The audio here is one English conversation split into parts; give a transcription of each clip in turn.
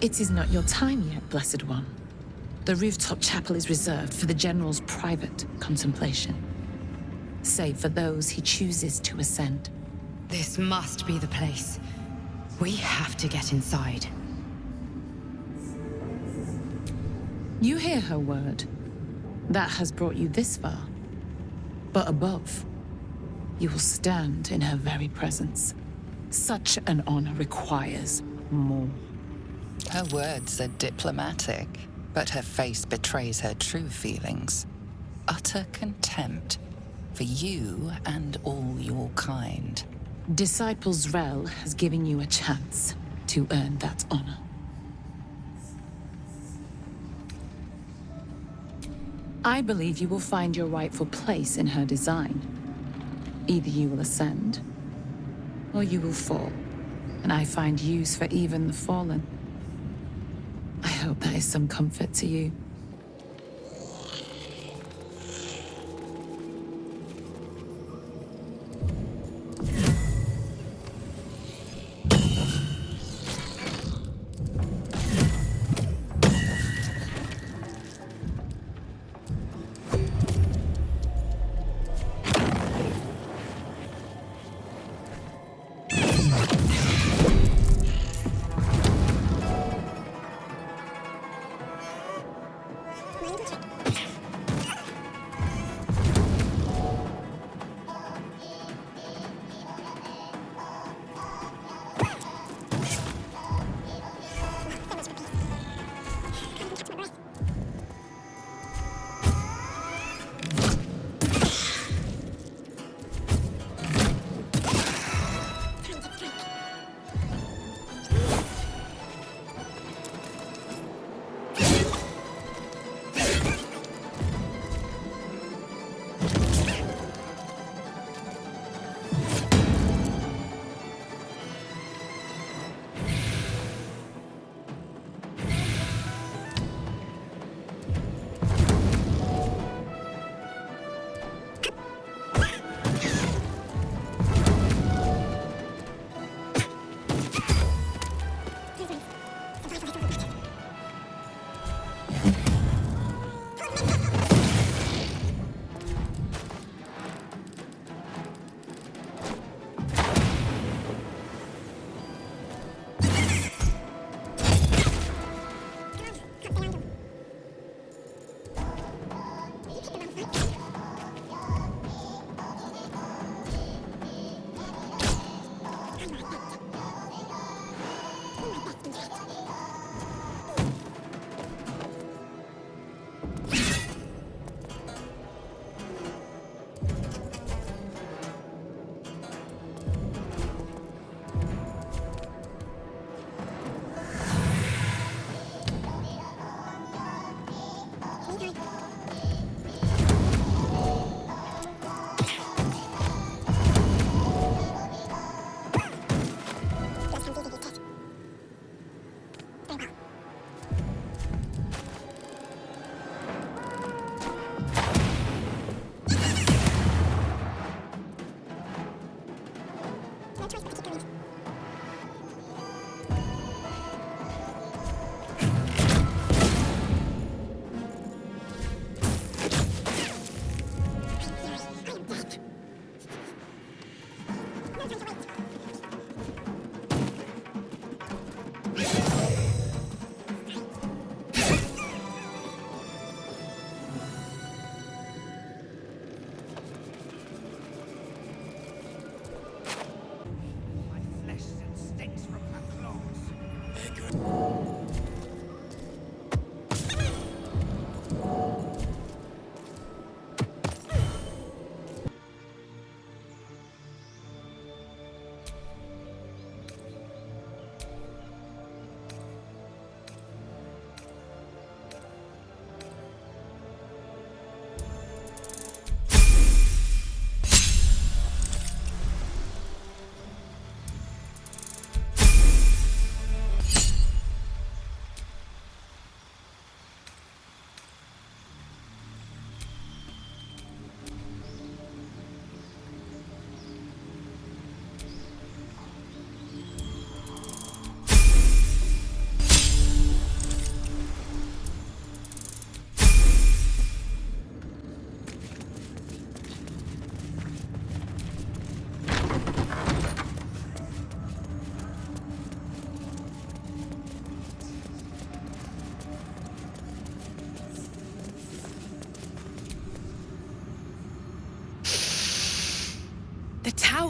It is not your time yet, Blessed One. The rooftop chapel is reserved for the General's private contemplation, save for those he chooses to ascend. This must be the place. We have to get inside. You hear her word. That has brought you this far. But above, you will stand in her very presence. Such an honor requires more. Her words are diplomatic, but her face betrays her true feelings. Utter contempt for you and all your kind. Disciples Rel has given you a chance to earn that honor. I believe you will find your rightful place in her design. Either you will ascend, or you will fall, and I find use for even the fallen. I hope that is some comfort to you.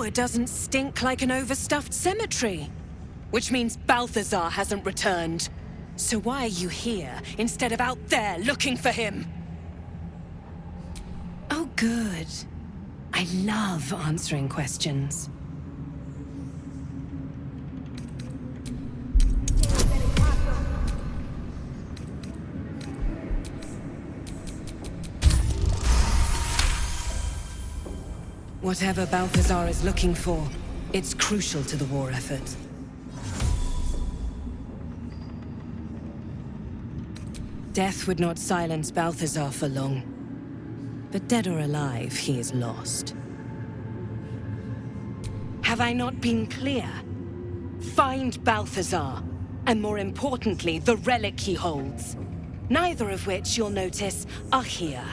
tower doesn't stink like an overstuffed cemetery. Which means Balthazar hasn't returned. So why are you here instead of out there looking for him? Oh, good. I love answering questions. Whatever Balthazar is looking for, it's crucial to the war effort. Death would not silence Balthazar for long. But dead or alive, he is lost. Have I not been clear? Find Balthazar, and more importantly, the relic he holds. Neither of which, you'll notice, are here.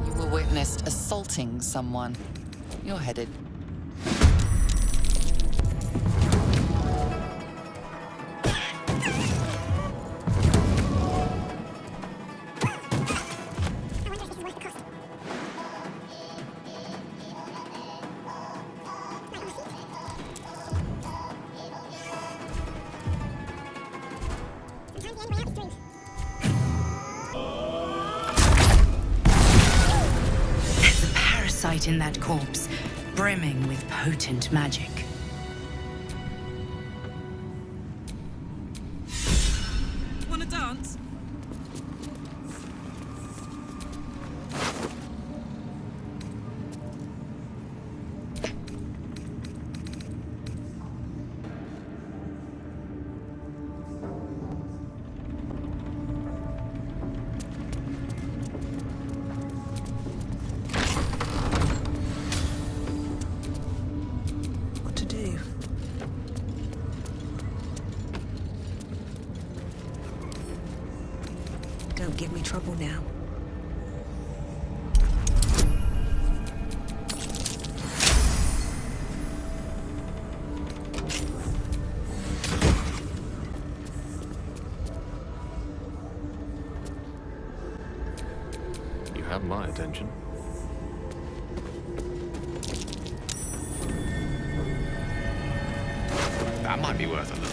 You were witnessed assaulting someone. You're headed. In that corpse, brimming with potent magic. Wanna dance? Don't give me trouble now. You have my attention. That might be worth a look.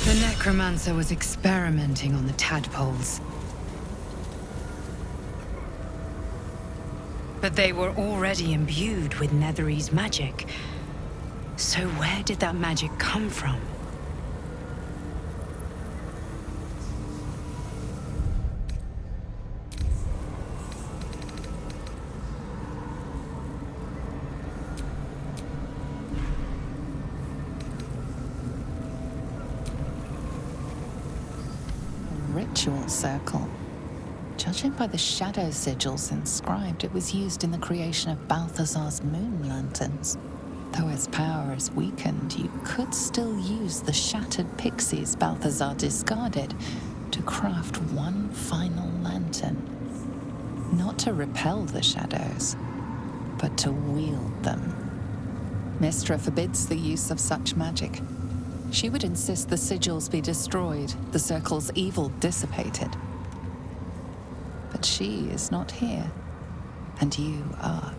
The necromancer was experimenting on the tadpoles. But they were already imbued with Nethery's magic. So where did that magic come from? Ritual circle. Judging by the shadow sigils inscribed, it was used in the creation of Balthazar's moon lanterns. Though its power is weakened, you could still use the shattered pixies Balthazar discarded to craft one final lantern. Not to repel the shadows, but to wield them. Mystra forbids the use of such magic. She would insist the sigils be destroyed, the circle's evil dissipated. But she is not here, and you are.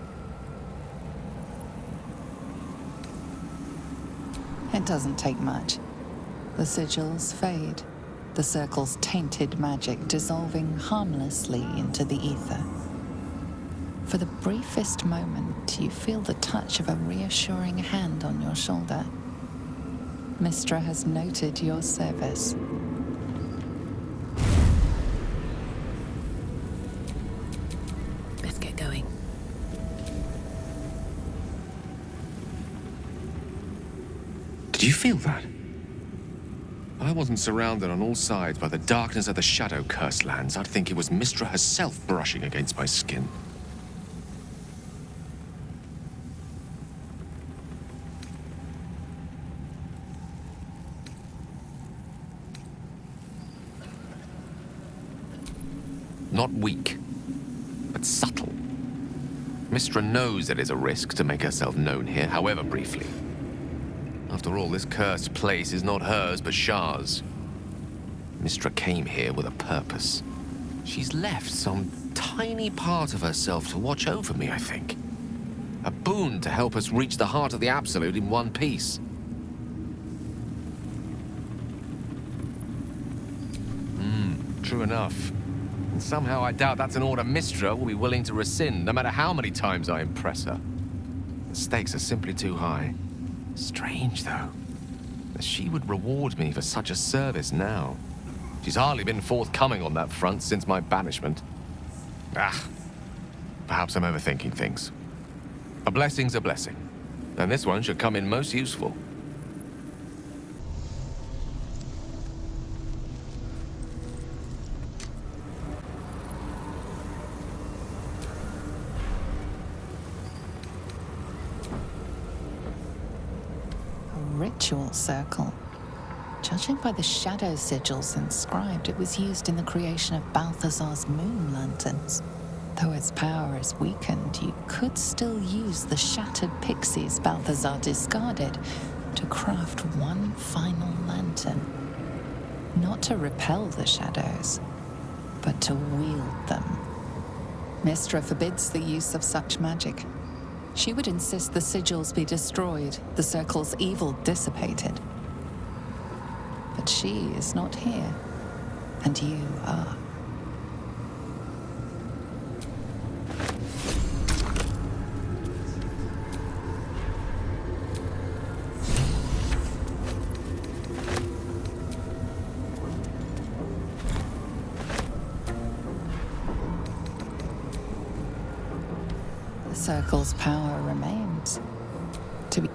It doesn't take much. The sigils fade, the circle's tainted magic dissolving harmlessly into the ether. For the briefest moment, you feel the touch of a reassuring hand on your shoulder. Mystra has noted your service. Let's get going. Did you feel that? I wasn't surrounded on all sides by the darkness of the shadow-cursed lands, I'd think it was Mistra herself brushing against my skin. Not weak, but subtle. Mistra knows it is a risk to make herself known here, however briefly. After all, this cursed place is not hers, but Shah's. Mistra came here with a purpose. She's left some tiny part of herself to watch over me, I think. A boon to help us reach the heart of the Absolute in one piece. True enough. And somehow I doubt that's an order Mistra will be willing to rescind, no matter how many times I impress her. The stakes are simply too high. Strange, though, that she would reward me for such a service now. She's hardly been forthcoming on that front since my banishment. Perhaps I'm overthinking things. A blessing's a blessing, and this one should come in most useful. Ritual circle. Judging by the shadow sigils inscribed, it was used in the creation of Balthazar's moon lanterns. Though its power is weakened, you could still use the shattered pixies Balthazar discarded to craft one final lantern. Not to repel the shadows, but to wield them. Mistra forbids the use of such magic. She would insist the sigils be destroyed, the circle's evil dissipated. But she is not here, and you are. The circle's power remains to be.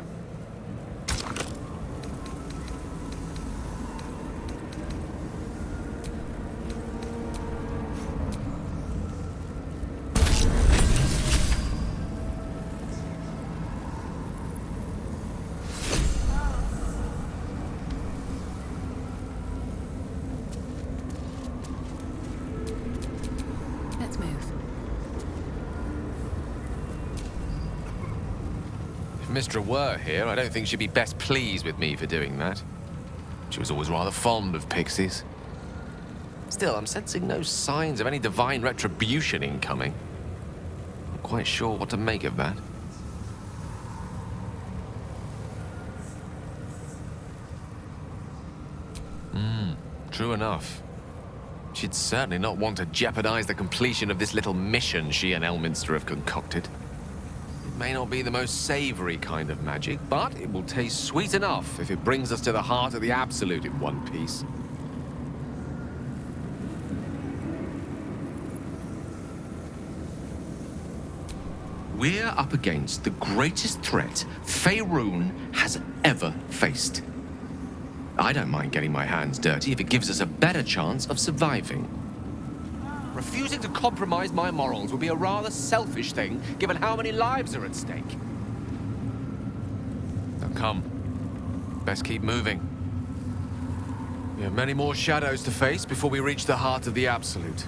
Let's move. If Mistra were here, I don't think she'd be best pleased with me for doing that. She was always rather fond of pixies. Still, I'm sensing no signs of any divine retribution incoming. I'm quite sure what to make of that. True enough. She'd certainly not want to jeopardize the completion of this little mission she and Elminster have concocted. It may not be the most savory kind of magic, but it will taste sweet enough if it brings us to the heart of the Absolute in one piece. We're up against the greatest threat Faerun has ever faced. I don't mind getting my hands dirty if it gives us a better chance of surviving. Refusing to compromise my morals would be a rather selfish thing, given how many lives are at stake. Now come. Best keep moving. We have many more shadows to face before we reach the heart of the Absolute.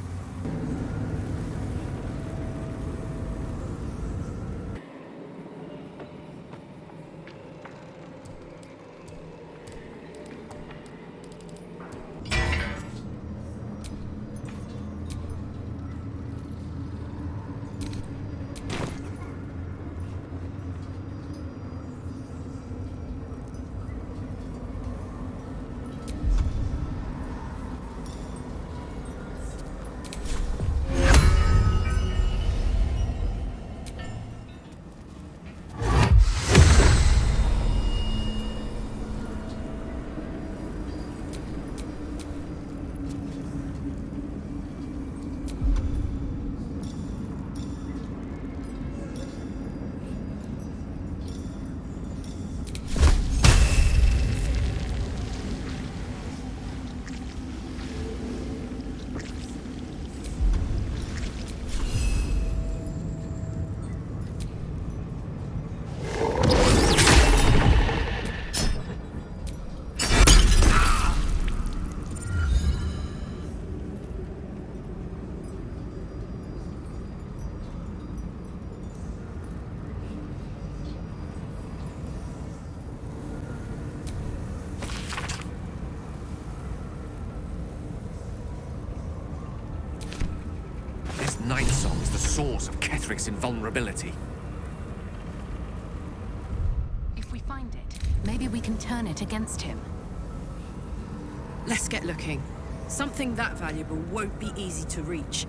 song is the source of Ketheric's invulnerability. If we find it, maybe we can turn it against him. Let's get looking. Something that valuable won't be easy to reach.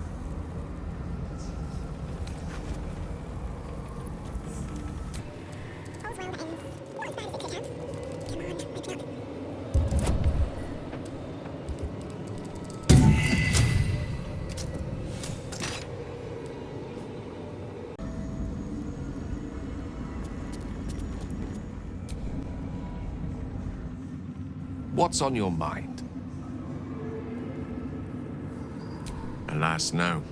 What's on your mind? Alas, no.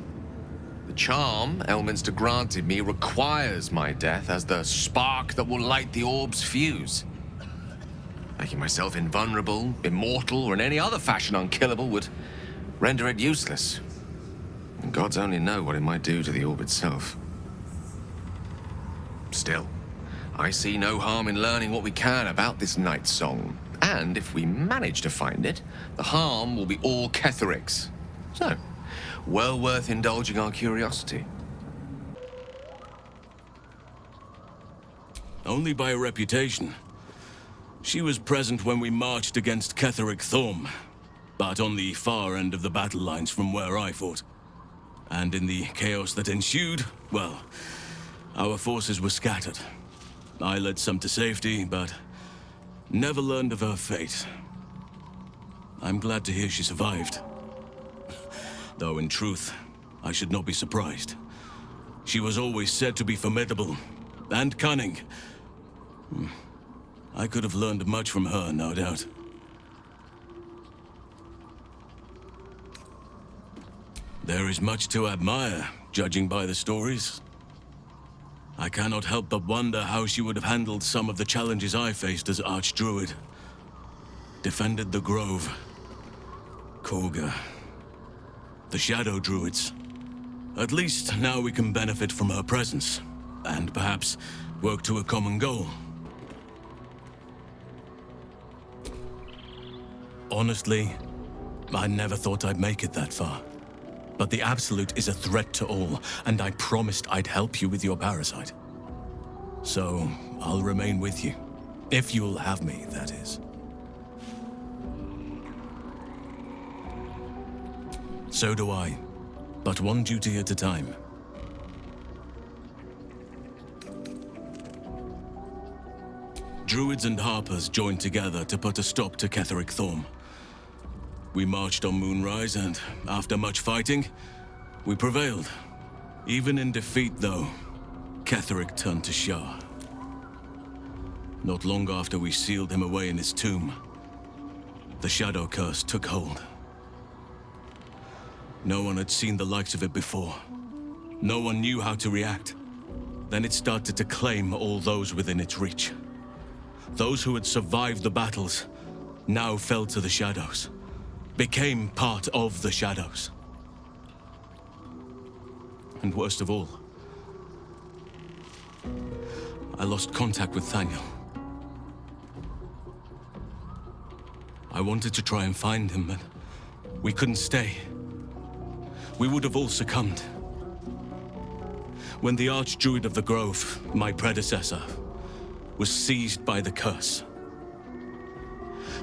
The charm Elminster granted me requires my death as the spark that will light the orb's fuse. Making myself invulnerable, immortal, or in any other fashion unkillable would render it useless. And gods only know what it might do to the orb itself. Still, I see no harm in learning what we can about this night song. And if we manage to find it, the harm will be all Ketheric's. So, well worth indulging our curiosity. Only by reputation. She was present when we marched against Ketheric Thorm, but on the far end of the battle lines from where I fought. And in the chaos that ensued, well, our forces were scattered. I led some to safety, but never learned of her fate. I'm glad to hear she survived. Though in truth, I should not be surprised. She was always said to be formidable and cunning. I could have learned much from her, no doubt. There is much to admire, judging by the stories. I cannot help but wonder how she would have handled some of the challenges I faced as Archdruid. Defended the Grove, Korga, the Shadow Druids. At least now we can benefit from her presence, and perhaps work to a common goal. Honestly, I never thought I'd make it that far. But the Absolute is a threat to all, and I promised I'd help you with your parasite. So, I'll remain with you. If you'll have me, that is. So do I. But one duty at a time. Druids and Harpers joined together to put a stop to Ketheric Thorm. We marched on Moonrise, and after much fighting, we prevailed. Even in defeat, though, Ketheric turned to Shah. Not long after we sealed him away in his tomb, the Shadow Curse took hold. No one had seen the likes of it before. No one knew how to react. Then it started to claim all those within its reach. Those who had survived the battles now fell to the shadows. Became part of the shadows. And worst of all, I lost contact with Thaniel. I wanted to try and find him, but we couldn't stay. We would have all succumbed. When the Archdruid of the Grove, my predecessor, was seized by the curse,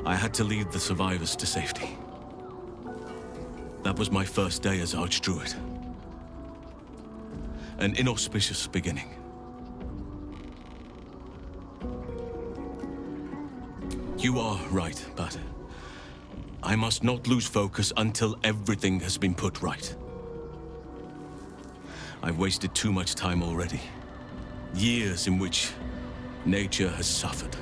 I had to lead the survivors to safety. That was my first day as Archdruid. An inauspicious beginning. You are right, but I must not lose focus until everything has been put right. I've wasted too much time already. Years in which nature has suffered.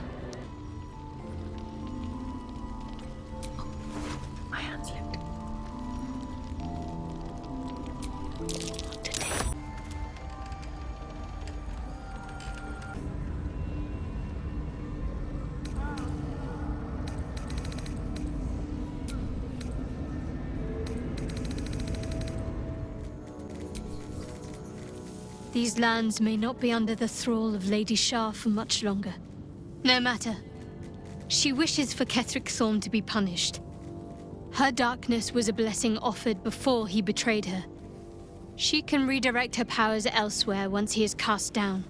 My hand slipped. These lands may not be under the thrall of Lady Shah for much longer. No matter. She wishes for Ketheric Thorm to be punished. Her darkness was a blessing offered before he betrayed her. She can redirect her powers elsewhere once he is cast down.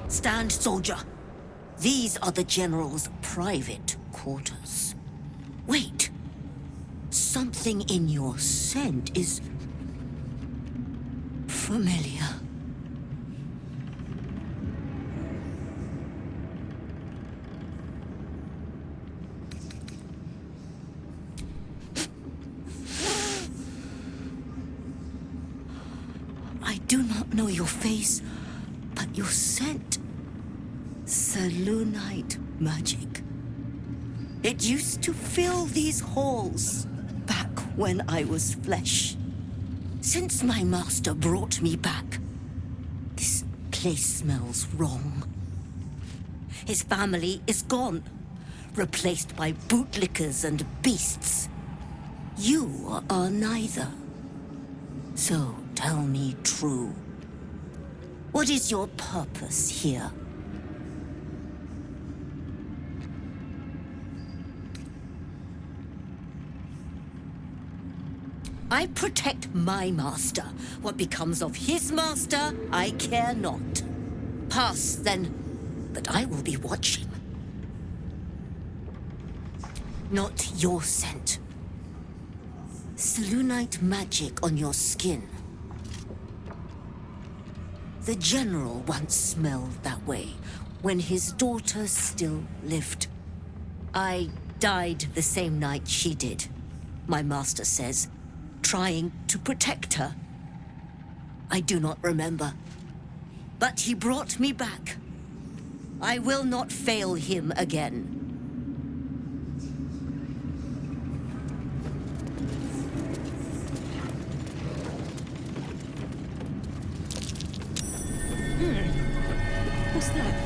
Stand, soldier. These are the General's private quarters. Wait. Something in your scent is familiar. I do not know your face, but your scent. Selûnite magic. It used to fill these halls back when I was flesh. Since my master brought me back, this place smells wrong. His family is gone, replaced by bootlickers and beasts. You are neither. So tell me true. What is your purpose here? I protect my master. What becomes of his master, I care not. Pass, then, but I will be watching. Not your scent. Selûnite magic on your skin. The General once smelled that way, when his daughter still lived. I died the same night she did, my master says, trying to protect her. I do not remember. But he brought me back. I will not fail him again. What's that?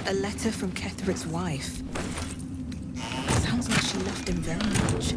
A letter from Ketheric's wife. Sounds like she loved him very much.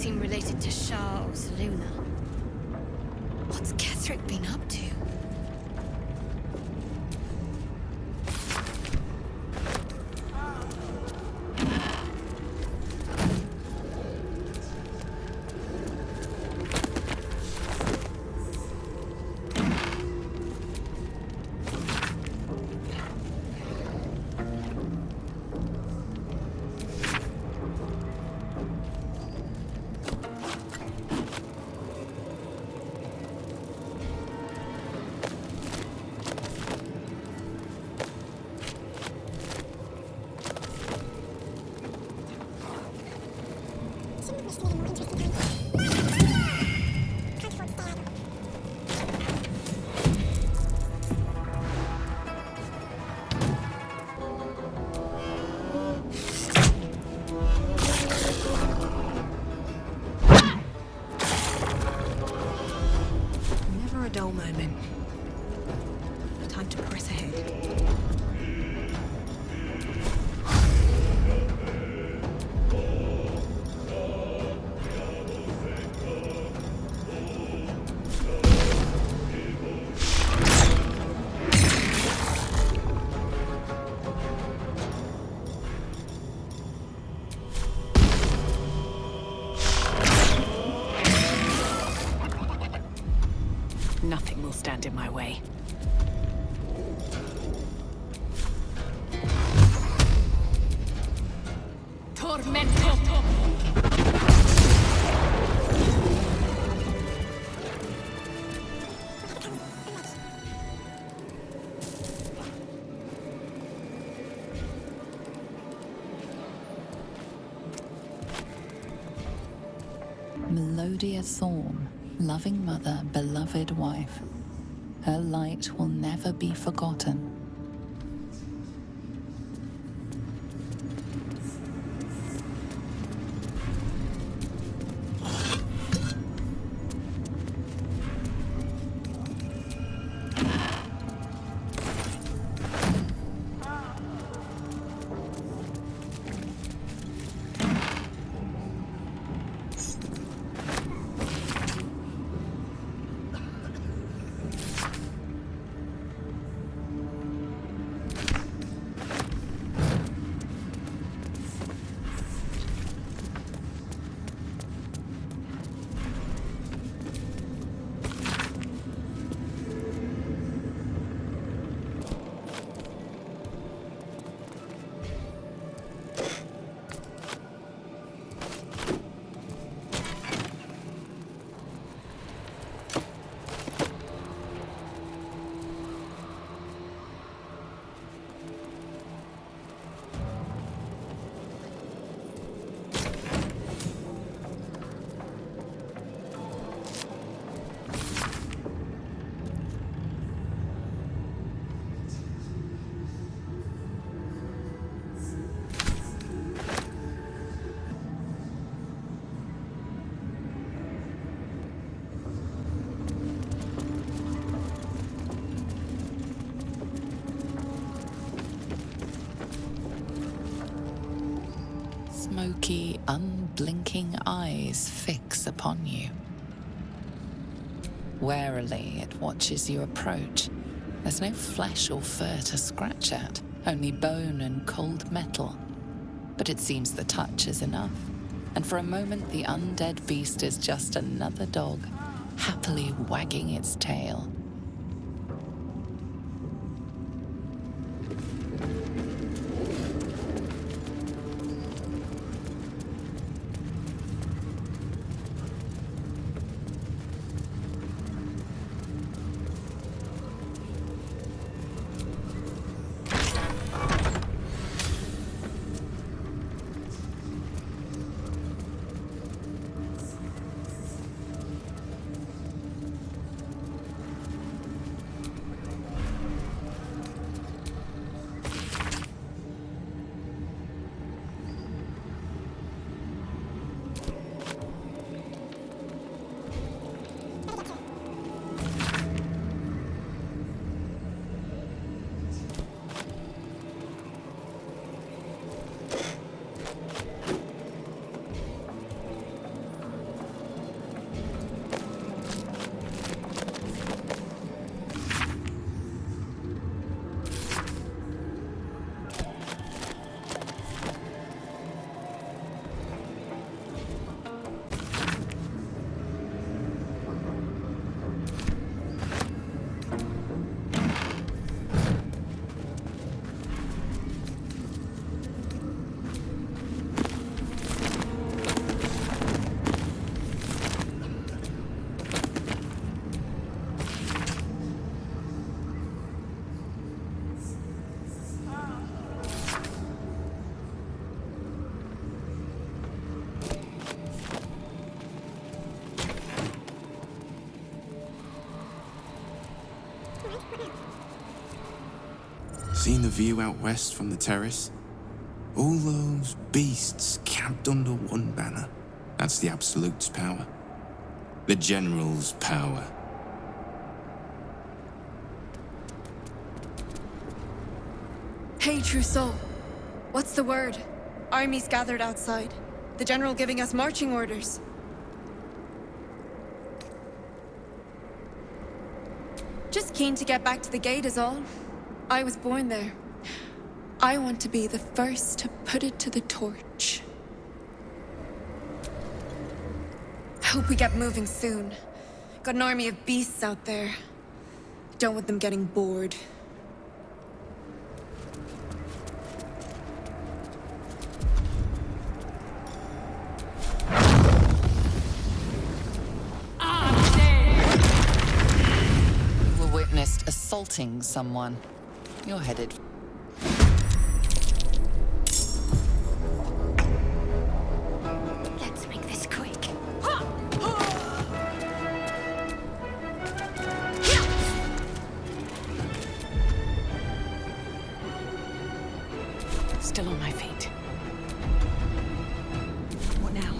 seem related to Shah or Saluna. What's Ketherick been up to? Never a dull moment. Time to press ahead. Nothing will stand in my way. Tormento! Melodia Thorn, loving mother, beloved wife. Her light will never be forgotten. Smoky, unblinking eyes fix upon you. Warily, it watches you approach. There's no flesh or fur to scratch at, only bone and cold metal. But it seems the touch is enough, and for a moment the undead beast is just another dog, happily wagging its tail. Seen the view out west from the terrace? All those beasts camped under one banner. That's the Absolute's power. The General's power. Hey, Trousseau. What's the word? Armies gathered outside. The General giving us marching orders. Just keen to get back to the gate is all. I was born there. I want to be the first to put it to the torch. Hope we get moving soon. Got an army of beasts out there. Don't want them getting bored. You were witnessed assaulting someone. You're headed. Let's make this quick. Still on my feet. What now?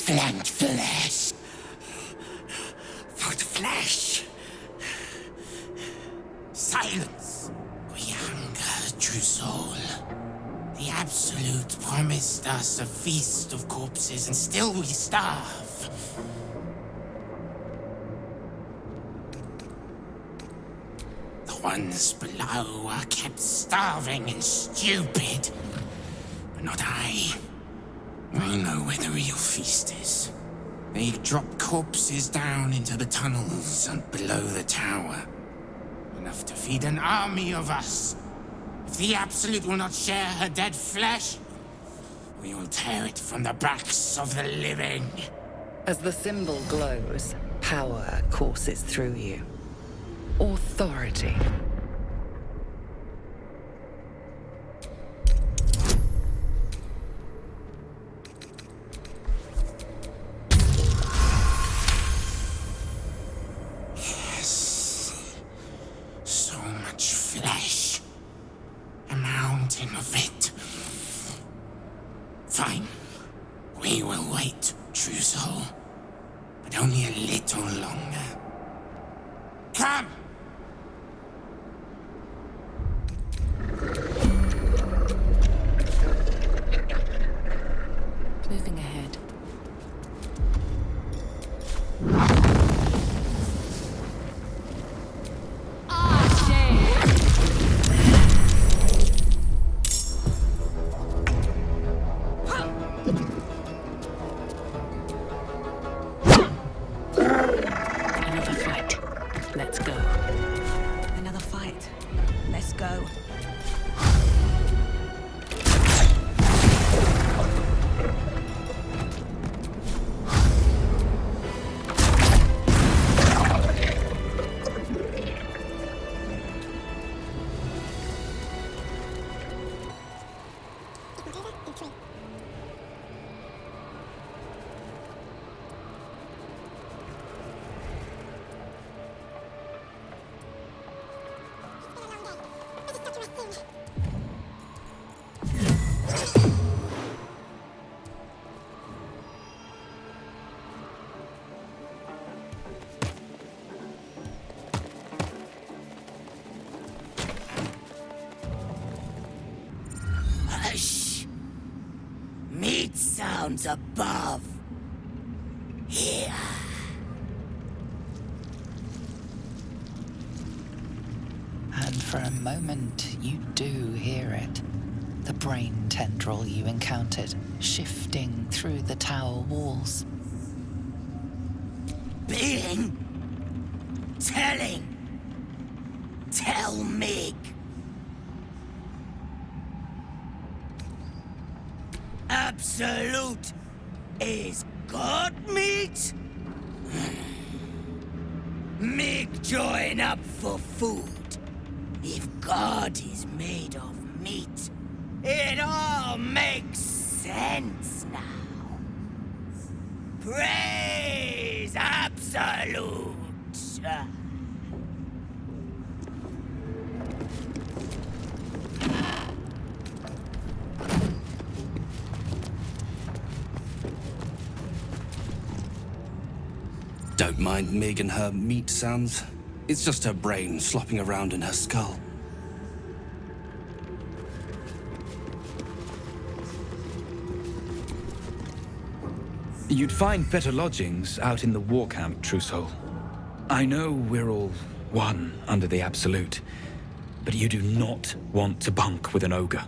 Flanked flesh. For the flesh. Silence. We hunger, true soul. The Absolute promised us a feast of corpses, and still we starve. The ones below are kept starving and stupid. But not I. I know where the real feast is. They drop corpses down into the tunnels and below the tower. Enough to feed an army of us. If the Absolute will not share her dead flesh, we will tear it from the backs of the living. As the symbol glows, power courses through you. Authority. Of it. Fine. We will wait, true soul. But only a little longer. Come! Moving ahead. Hush! Meat sounds above. Here. And for a moment, you do hear it. The brain tendril you encountered, shifting through the tower walls. Being. Telling. Tell me. Absolute is God meat? Mig join up for food. If God is made of meat, it all makes sense now. Praise Absolute. Don't mind Mig and her meat sounds. It's just her brain slopping around in her skull. You'd find better lodgings out in the war camp, True Soul. I know we're all one under the Absolute, but you do not want to bunk with an ogre.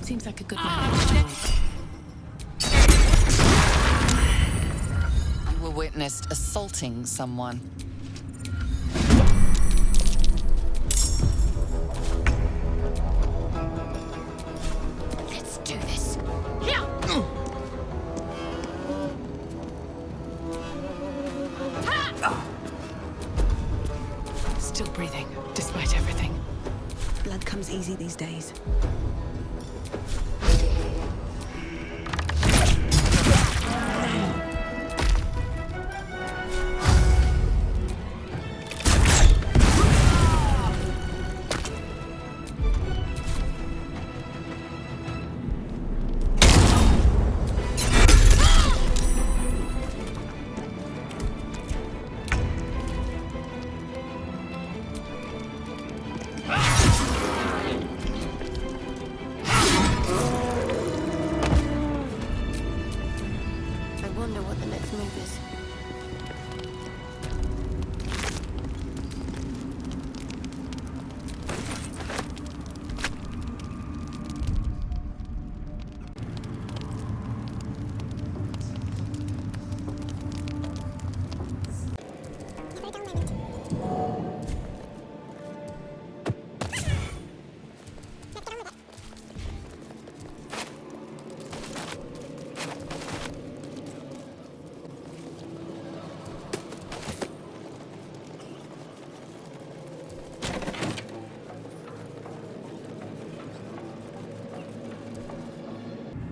Seems like a good man. You were witnessed assaulting someone. Let's do this. Still breathing, despite everything. Blood comes easy these days.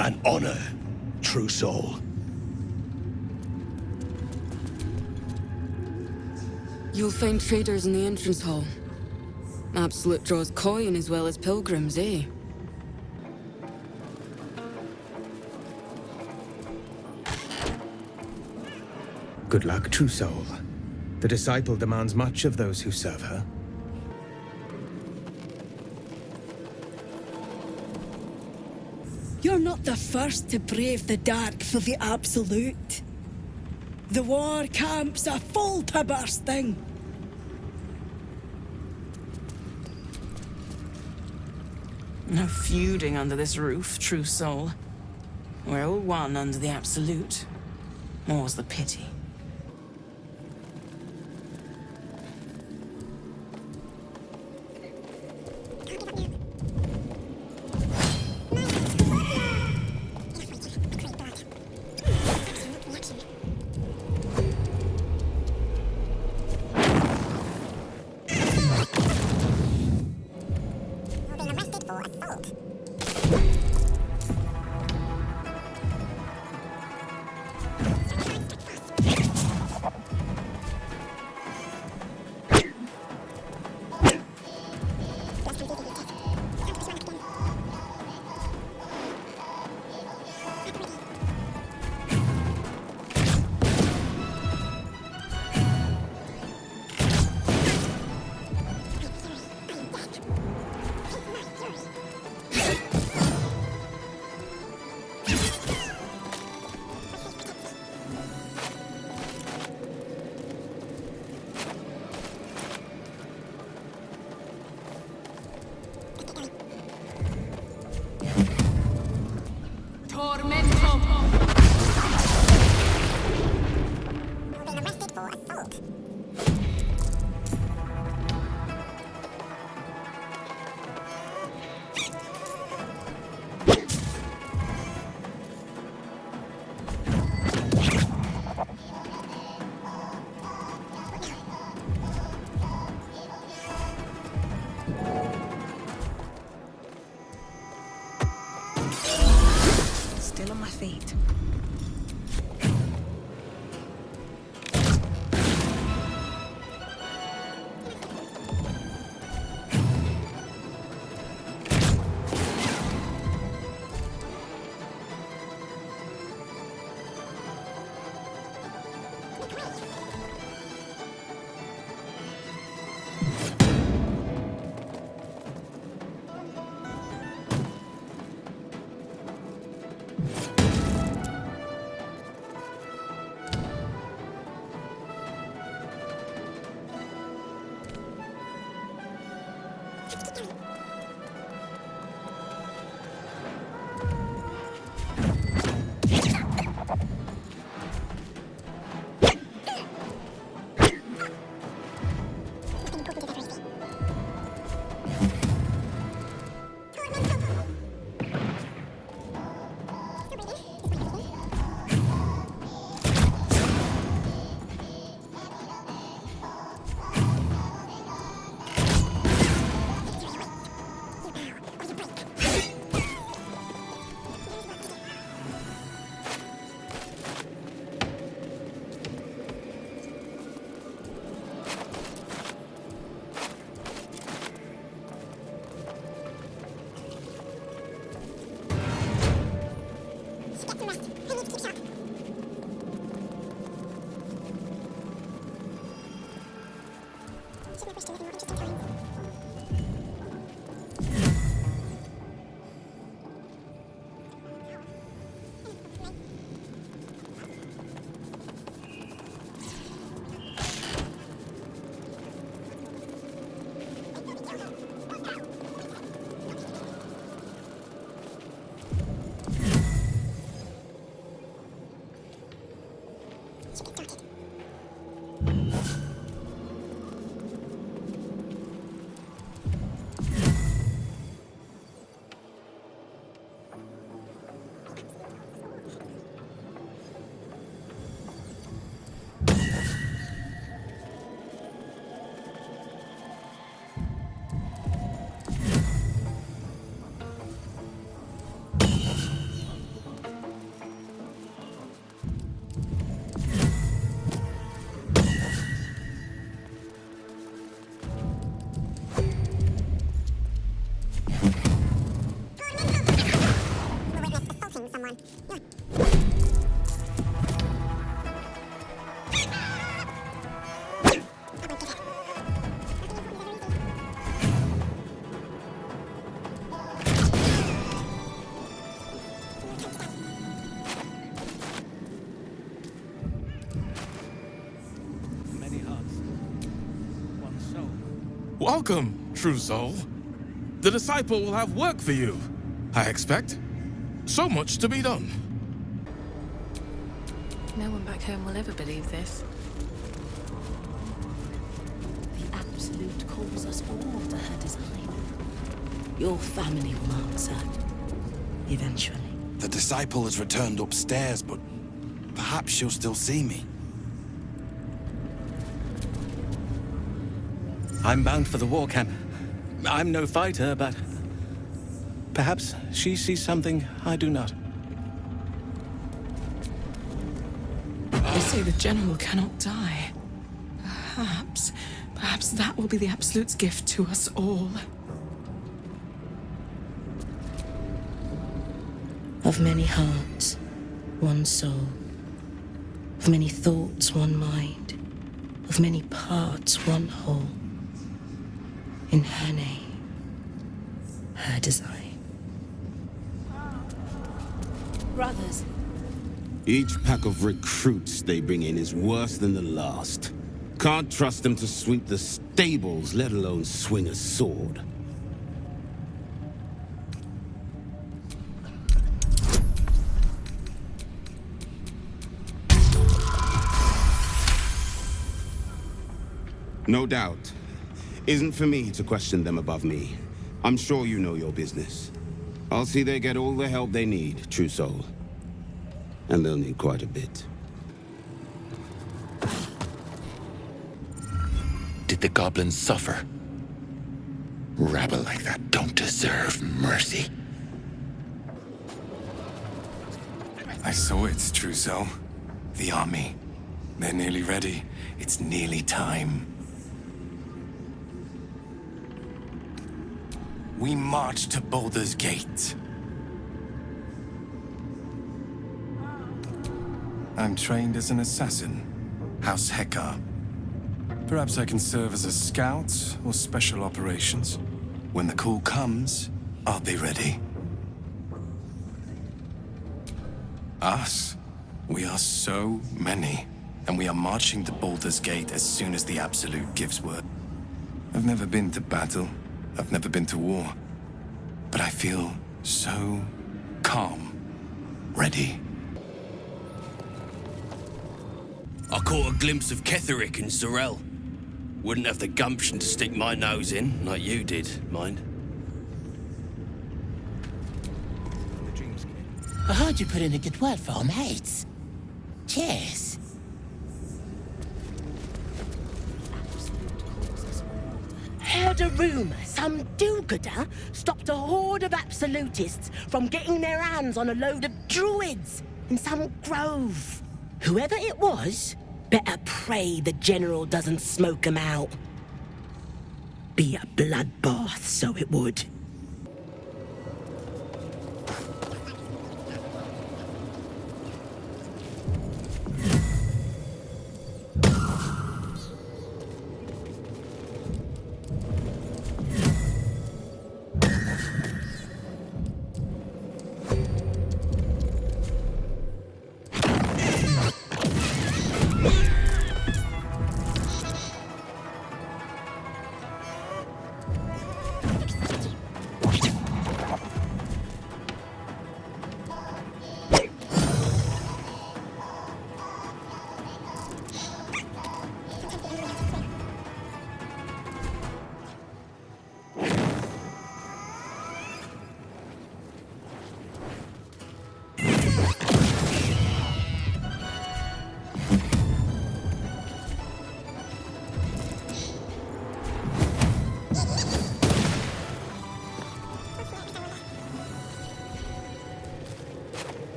An honor, True Soul. You'll find traders in the entrance hall. Absolute draws coin as well as pilgrims, eh? Good luck, True Soul. The disciple demands much of those who serve her. You're not the first to brave the dark for the Absolute. The war camps are full to bursting. No feuding under this roof, true soul. We're all one under the Absolute. More's the pity. Still on my feet. Welcome, true soul. The disciple will have work for you, I expect. So much to be done. No one back home will ever believe this. The Absolute calls us all to her design. Your family will answer. Eventually. The disciple has returned upstairs, but perhaps she'll still see me. I'm bound for the war camp. I'm no fighter, but perhaps she sees something I do not. They say the General cannot die. Perhaps that will be the Absolute's gift to us all. Of many hearts, one soul. Of many thoughts, one mind. Of many parts, one whole. In her name, her design. Brothers. Each pack of recruits they bring in is worse than the last. Can't trust them to sweep the stables, let alone swing a sword. No doubt. Isn't for me to question them above me. I'm sure you know your business. I'll see they get all the help they need, true soul. And they'll need quite a bit. Did the goblins suffer? Rabble like that don't deserve mercy. I saw it, true soul. The army. They're nearly ready. It's nearly time. We march to Baldur's Gate. I'm trained as an assassin, House Hekar. Perhaps I can serve as a scout or special operations. When the call comes, I'll be ready. Us? We are so many, and we are marching to Baldur's Gate as soon as the Absolute gives word. I've never been to battle. I've never been to war. But I feel so calm, ready. I caught a glimpse of Ketherick and Sorel. Wouldn't have the gumption to stick my nose in, like you did, mind. I heard you put in a good word for our mates. Cheers. Heard a rumor some do-gooder stopped a horde of absolutists from getting their hands on a load of druids in some grove. Whoever it was, better pray the General doesn't smoke 'em out. Be a bloodbath, so it would.